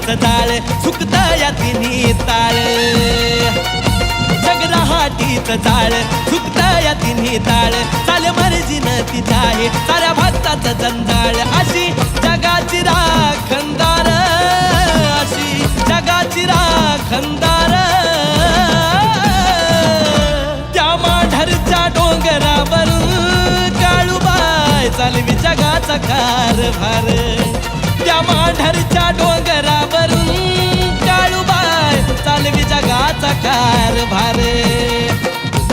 रहाटीचं जाळ सुकतं या तिन्ही ताळ जग रहाटीचं जाळ सुकतं या तिन्ही ताळ चाल मर्जीनं तिच्या आहे साऱ्या भक्ताचं जंजाळ अशी जगाची राखणदार अशी जगाची राखणदार त्या माढरच्या डोंगरावरून काळूबाई चालवी जगाचा कारभार त्या माढरच्या डोंगरावरून काळूबाई चालवी जगाचा कारभार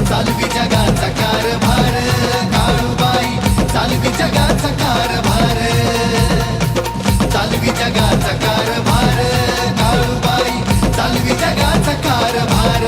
चालवी जगाचा कारभार काळूबाई चालवी जगाचा कारभार चालवी जगाचा कारभार काळूबाई चालवी जगाचा कारभार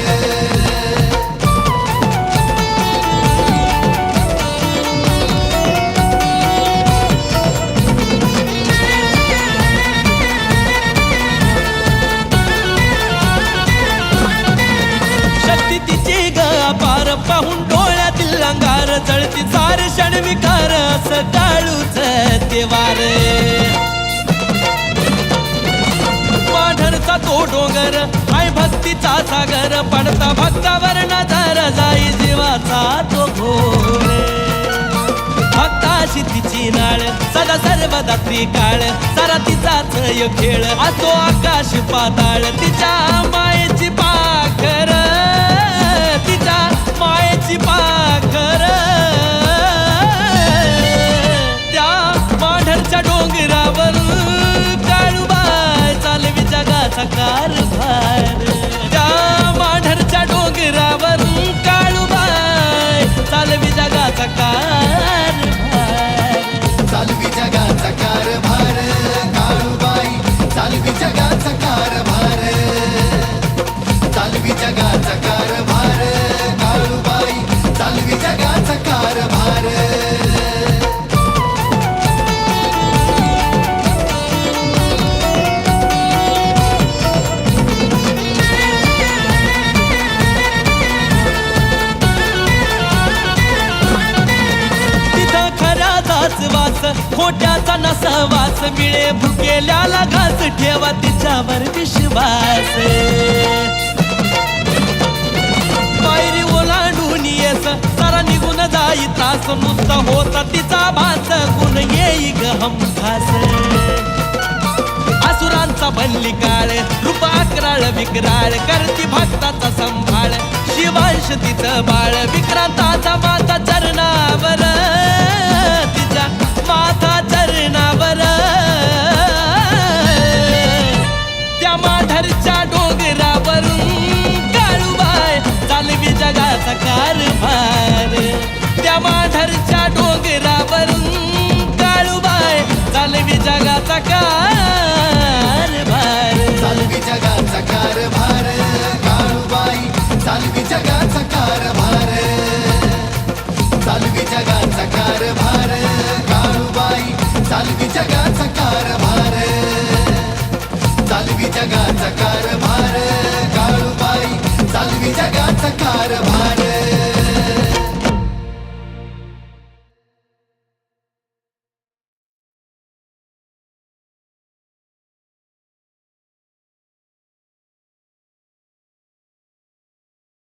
पार पाहून डोळ्यातील अंगार जळती सारे क्षण विकार असं काळूच देवार माढरचा तो डोंगर हाय भक्तीचा सागर पडता भक्तावर नजर जाई जीवाचा तो घोर भक्ताशी तिची नाळ सदा सर्वदा त्रिकाळ सारा तिचाच खेळ असो आकाश पाताळ तिच्या मायेची पाखर तिच्या मायेची पाखर त्या माढरच्या डोंगरावरून काळूबाई चालवी जगाचा कारभार त्या माढरच्या डोंगरावरून काळूबाई चालवी जगाचा कारभार चालवी जगाचा कारभार काळूबाई चालवी जगाचा कारभार चालवी जगाचा कारभार काळूबाई चालवी जगाचा कारभार वास खोट्याचा नसवास मिळे भुकेल्याला घास ठेवा तिच्यावर विश्वास पायरी ओलांडून येस सारा निघून जाई त्रास नुसता होता तिचा भास गुण येई ग हमखास असुरांचा बल्लिकाळ रूप अकराळ विक्राळ करती भक्ताचा संभाळ शिवांश तिचं बाळ विक्रांताचा माता चरणावर तिच्या माता चरणावर त्या माढरच्या डोंगरावरून काळूबाई चालवी जगाचा कारभार त्या माढरच्या डोंगरावरून काळूबाई चालवी जगाचा कारभार चालवी जगाचा कारभार काळूबाई चालवी जगाचा कारभार चालवी जगाचा कारभार काळूबाई चालवी जगाचा कारभार चालवी जगाचा कारभार काळूबाई चालवी जगाचा कारभार